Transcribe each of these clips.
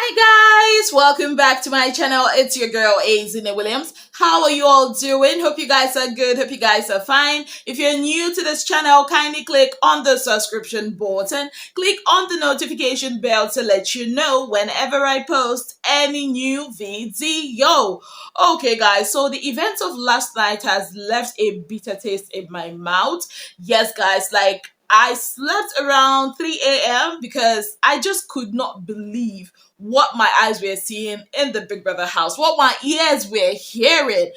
Hi guys, welcome back to my channel. It's your girl Bbnaija Williams. How are you all doing? Hope you guys are good. Hope you guys are fine. If you're new to this channel, kindly click on the subscription button. Click on the notification bell to let you know whenever I post any new video. Okay guys, so the events of last night has left a bitter taste in my mouth. Yes guys, I slept around 3 a.m. because I just could not believe what my eyes were seeing in the Big Brother house, what my ears were hearing.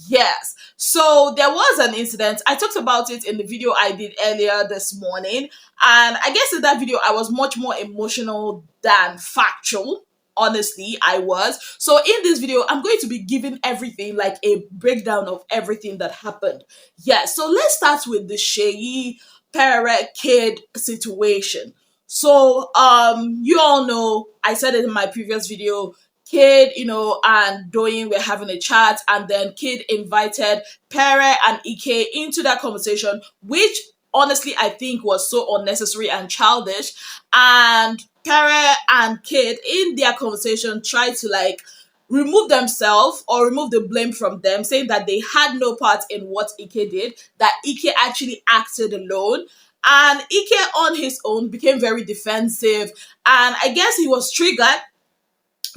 Yes. So there was an incident. I talked about it in the video I did earlier this morning. And I guess in that video, I was much more emotional than factual. Honestly, I was. So in this video, I'm going to be giving everything, like a breakdown of everything that happened. Yes. So let's start with the Shea parent kid situation. So you all know, I said it in my previous video, Kid, and Doyin were having a chat, and then Kid invited Pere and Ike into that conversation, which honestly I think was so unnecessary and childish. And Pere and Kid in their conversation tried to remove themselves or remove the blame from them, saying that they had no part in what Ike did, that Ike actually acted alone. And Ike on his own became very defensive, and I guess he was triggered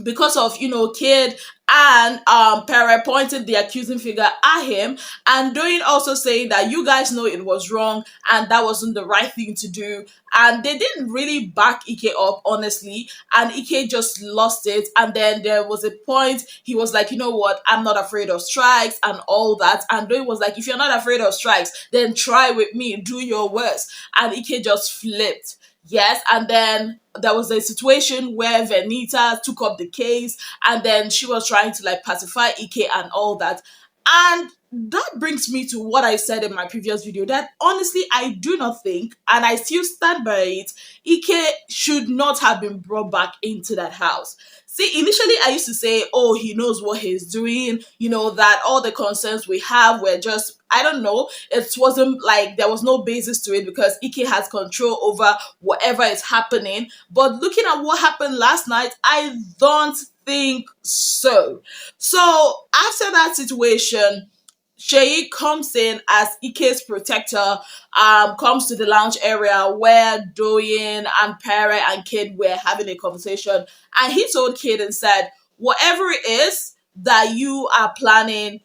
because of Kid and Pere pointed the accusing finger at him, and Doyin also saying that you guys know it was wrong and that wasn't the right thing to do, and they didn't really back Ike up, honestly, and Ike just lost it. And then there was a point he was like, you know what, I'm not afraid of strikes and all that, and Doyin was like, if you're not afraid of strikes, then try with me, do your worst. And Ike just flipped. Yes, and then there was a situation where Venita took up the case, and then she was trying to pacify Ike and all that. And that brings me to what I said in my previous video, that honestly I do not think, and I still stand by it, Ike should not have been brought back into that house. See, initially I used to say, oh, he knows what he's doing, that all the concerns we have were just, I don't know, it wasn't like there was no basis to it because Ike has control over whatever is happening. But looking at what happened last night, I don't think so. So after that situation, Seyi comes in as Ike's protector, comes to the lounge area where Doyin and Pere and Kid were having a conversation. And he told Kid and said, whatever it is that you are planning,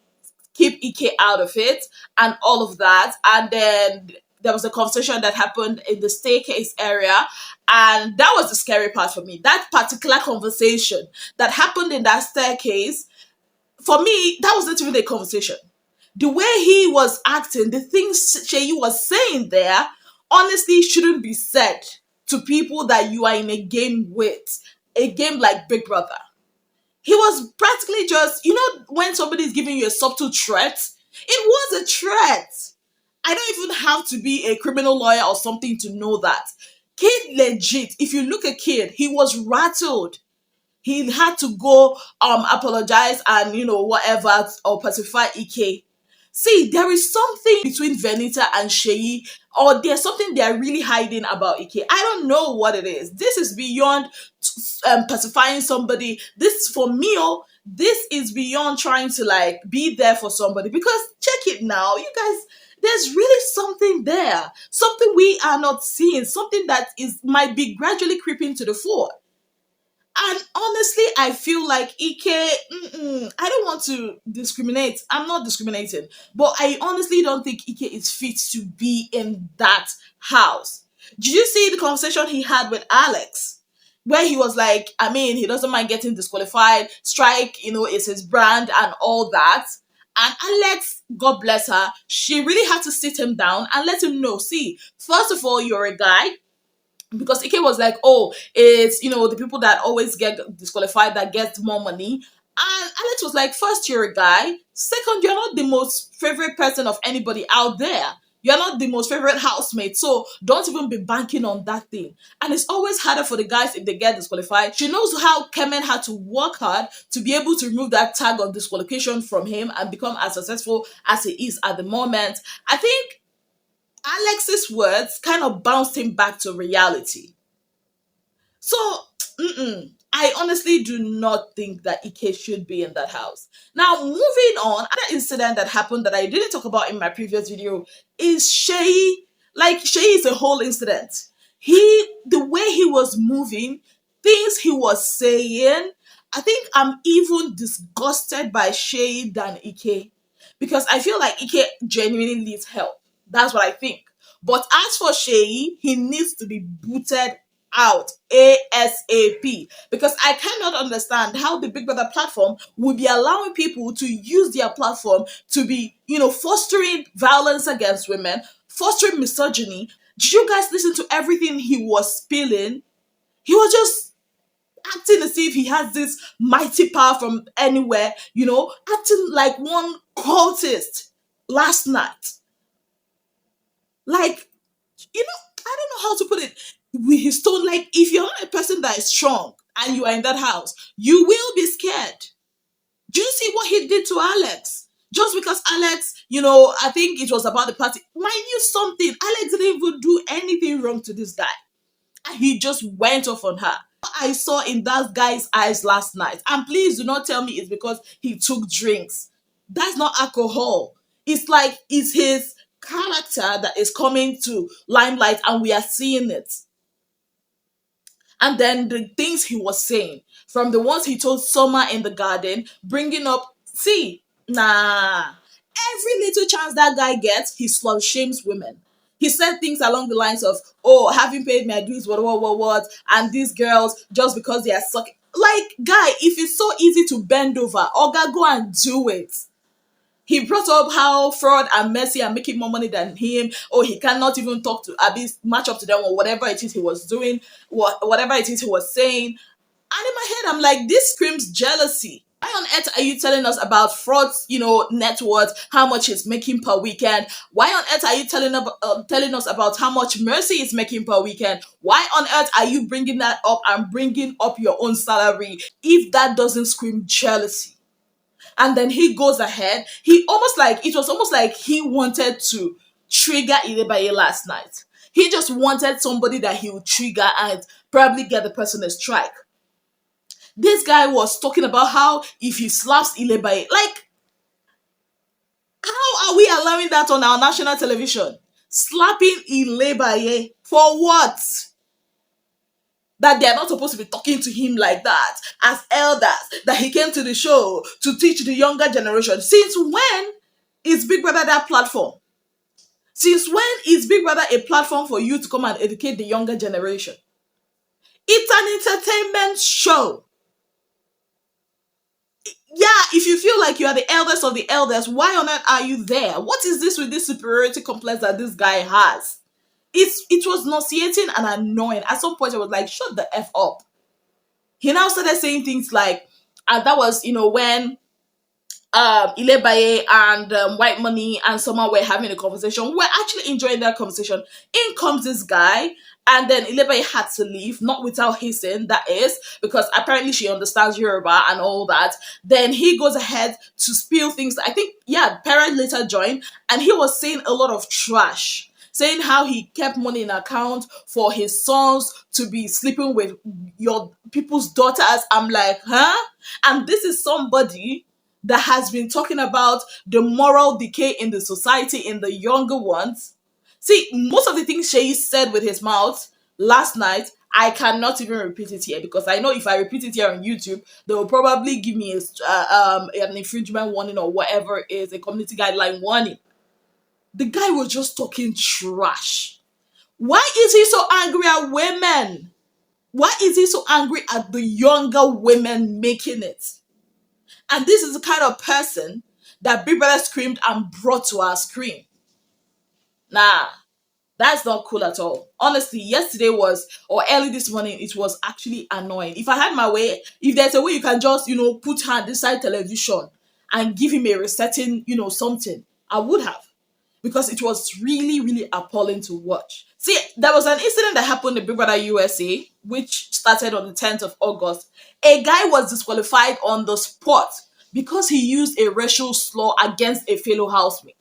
keep Ike out of it and all of that. And then there was a conversation that happened in the staircase area. And that was the scary part for me. That particular conversation that happened in that staircase, for me, that wasn't even a conversation. The way he was acting, the things Seyi was saying there, honestly shouldn't be said to people that you are in a game with, a game like Big Brother. He was practically just, when somebody is giving you a subtle threat, it was a threat. I don't even have to be a criminal lawyer or something to know that. Kid legit, if you look at Kid, he was rattled. He had to go apologize and whatever, or pacify Ike. See, there is something between Venita and Seyi, or there's something they're really hiding about Ike. I don't know what it is. This is beyond pacifying somebody. This, for me, this is beyond trying to be there for somebody. Because check it now, you guys, there's really something there. Something we are not seeing. Something that might be gradually creeping to the fore. And honestly, I feel like Ike, I don't want to discriminate. I'm not discriminating. But I honestly don't think Ike is fit to be in that house. Did you see the conversation he had with Alex? Where he was like, he doesn't mind getting disqualified. Strike, is his brand and all that. And Alex, God bless her, she really had to sit him down and let him know, see, first of all, you're a guy. Because Ike was like, oh, it's, the people that always get disqualified that get more money. And Alex was like, first, you're a guy. Second, you're not the most favorite person of anybody out there. You're not the most favorite housemate. So don't even be banking on that thing. And it's always harder for the guys if they get disqualified. She knows how Kemen had to work hard to be able to remove that tag of disqualification from him and become as successful as he is at the moment. I think Alex's words kind of bounced him back to reality. So, I honestly do not think that Ike should be in that house. Now, moving on, another incident that happened that I didn't talk about in my previous video is Shea. Like, Shea is a whole incident. The way he was moving, things he was saying, I think I'm even disgusted by Shea than Ike, because I feel like Ike genuinely needs help. That's what I think. But as for Shea, he needs to be booted out ASAP, because I cannot understand how the Big Brother platform will be allowing people to use their platform to be, fostering violence against women, fostering misogyny. Did you guys listen to everything he was spilling? He was just acting as if he has this mighty power from anywhere, acting like one cultist last night. Like, I don't know how to put it with his tone. Like, if you're not a person that is strong and you are in that house, you will be scared. Do you see what he did to Alex? Just because Alex, I think it was about the party. Mind you, something. Alex didn't even do anything wrong to this guy. And he just went off on her. I saw in that guy's eyes last night. And please do not tell me it's because he took drinks. That's not alcohol. It's like it's his character that is coming to limelight and we are seeing it. And then the things he was saying, from the ones he told Summer in the garden, bringing up, see, nah. Every little chance that guy gets, he slut shames women. He said things along the lines of, oh, having paid my dues, what, and these girls, just because they are sucking. Like, guy, if it's so easy to bend over, Oga, go and do it. He brought up how Fraud and Mercy are making more money than him. Or he cannot even talk to Abby, match up to them, or whatever it is he was doing, whatever it is he was saying. And in my head, I'm like, this screams jealousy. Why on earth are you telling us about Fraud's, net worth, how much he's making per weekend? Why on earth are you telling us about how much Mercy is making per weekend? Why on earth are you bringing that up and bringing up your own salary if that doesn't scream jealousy? And then he goes ahead. It was almost like he wanted to trigger Ilebaye last night. He just wanted somebody that he would trigger and probably get the person a strike. This guy was talking about how if he slaps Ilebaye, like, how are we allowing that on our national television? Slapping Ilebaye for what? That they're not supposed to be talking to him like that as elders, that he came to the show to teach the younger generation. Since when is Big Brother that platform? Since when is Big Brother a platform for you to come and educate the younger generation? It's an entertainment show. Yeah, if you feel like you are the eldest of the elders, why on earth are you there? What is this with this superiority complex that this guy has? It was nauseating and annoying. At some point, I was like, shut the F up. He now started saying things like, and that was, when Ilebaye and White Money and Summer were having a conversation. We're actually enjoying that conversation. In comes this guy, and then Ilebaye had to leave, not without hissing, that is, because apparently she understands Yoruba and all that. Then he goes ahead to spill things. I think, yeah, parent later joined, and he was saying a lot of trash, saying how he kept money in account for his sons to be sleeping with your people's daughters. I'm like, huh? And this is somebody that has been talking about the moral decay in the society in the younger ones. See, most of the things Seyi said with his mouth last night, I cannot even repeat it here, because I know if I repeat it here on YouTube, they will probably give me an infringement warning or whatever it is, a community guideline warning. The guy was just talking trash. Why is he so angry at women? Why is he so angry at the younger women making it? And this is the kind of person that Big Brother screamed and brought to our screen. Nah, that's not cool at all. Honestly, yesterday or early this morning, it was actually annoying. If I had my way, if there's a way you can just, put her inside television and give him a resetting, something, I would have. Because it was really, really appalling to watch. See, there was an incident that happened in Big Brother USA, which started on the 10th of August. A guy was disqualified on the spot because he used a racial slur against a fellow housemate.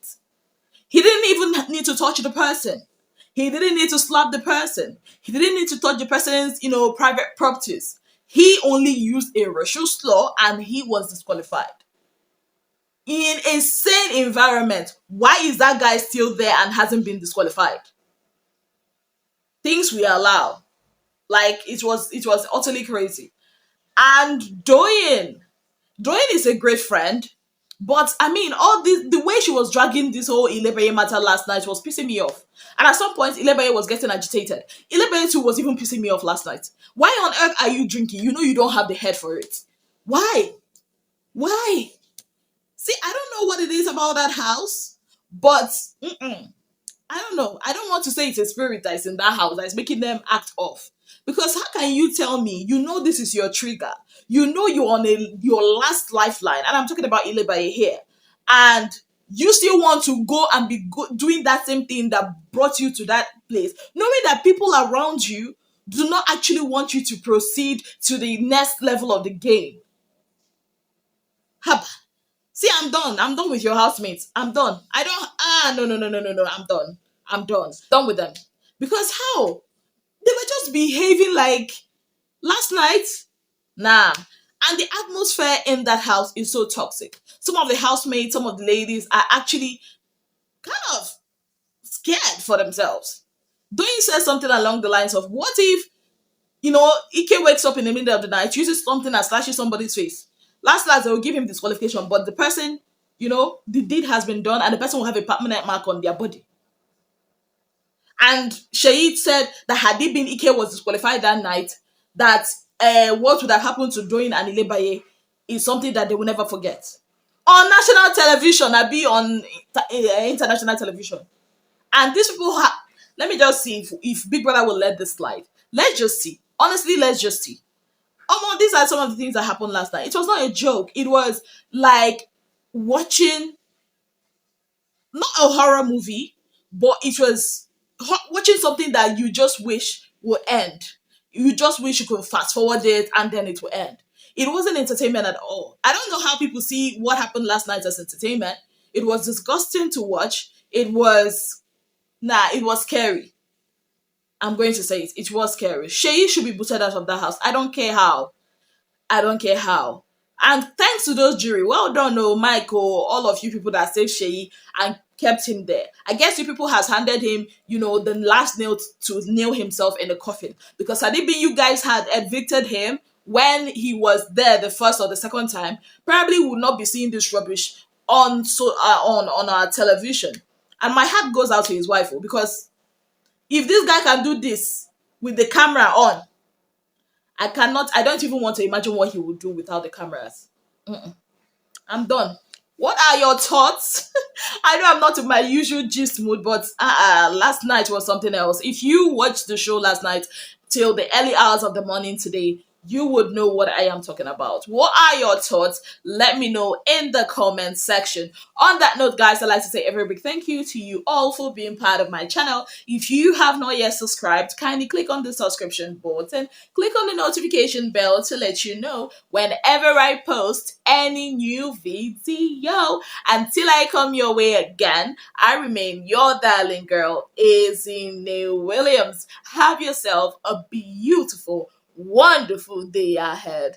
He didn't even need to touch the person. He didn't need to slap the person. He didn't need to touch the person's, private properties. He only used a racial slur and he was disqualified. In a sane environment, why is that guy still there and hasn't been disqualified? Things we allow. Like it was utterly crazy. And Doyin is a great friend. But I mean, all this the way she was dragging this whole Ilebeye matter last night was pissing me off. And at some point, Ilebeye was getting agitated. Ilebeye too was even pissing me off last night. Why on earth are you drinking? You know you don't have the head for it. Why? Why? See, I don't know what it is about that house, but I don't know. I don't want to say it's a spirit that is in that house that is making them act off. Because how can you tell me you know this is your trigger? You know you're on your last lifeline, and I'm talking about Ilebaye here, and you still want to go and be doing that same thing that brought you to that place, knowing that people around you do not actually want you to proceed to the next level of the game. Haba. See, I'm done. I'm done with your housemates. I'm done. I don't. No, no, no, no, no, no. I'm done. I'm done. Done with them. Because how? They were just behaving like last night. Nah. And the atmosphere in that house is so toxic. Some of the housemates, some of the ladies are actually kind of scared for themselves. Doing says something along the lines of, what if, Ike wakes up in the middle of the night, uses something and slashes somebody's face? Last, they will give him disqualification, but the person, the deed has been done and the person will have a permanent mark on their body. And Shea said that had it been Ike was disqualified that night, that what would have happened to Doyin and Ilebaye is something that they will never forget. On national television, I be on international television. And these people let me just see if Big Brother will let this slide. Let's just see. Honestly, let's just see. These are some of the things that happened last night. It was not a joke. It was like watching not a horror movie, but it was watching something that you just wish would end. You just wish you could fast forward it and then it will end. It wasn't entertainment at all. I don't know how people see what happened last night as entertainment. It was disgusting to watch. It was scary. I'm going to say it. It was scary. Shay should be booted out of that house. I don't care how. I don't care how. And thanks to those jury, well done, no, Michael, all of you people that saved Shea and kept him there. I guess you people has handed him, the last nail to nail himself in the coffin. Because had it been you guys had evicted him when he was there the first or the second time, probably would not be seeing this rubbish on our television. And my heart goes out to his wife, because if this guy can do this with the camera on, I don't even want to imagine what he would do without the cameras. I'm done. What are your thoughts? I know I'm not in my usual gist mood, but last night was something else. If you watched the show last night till the early hours of the morning today, you would know what I am talking about. What are your thoughts? Let me know in the comment section. On that note, guys, I'd like to say a very big thank you to you all for being part of my channel. If you have not yet subscribed, kindly click on the subscription button. Click on the notification bell to let you know whenever I post any new video. Until I come your way again, I remain your darling girl, Seyi Williams. Have yourself a beautiful, wonderful day ahead.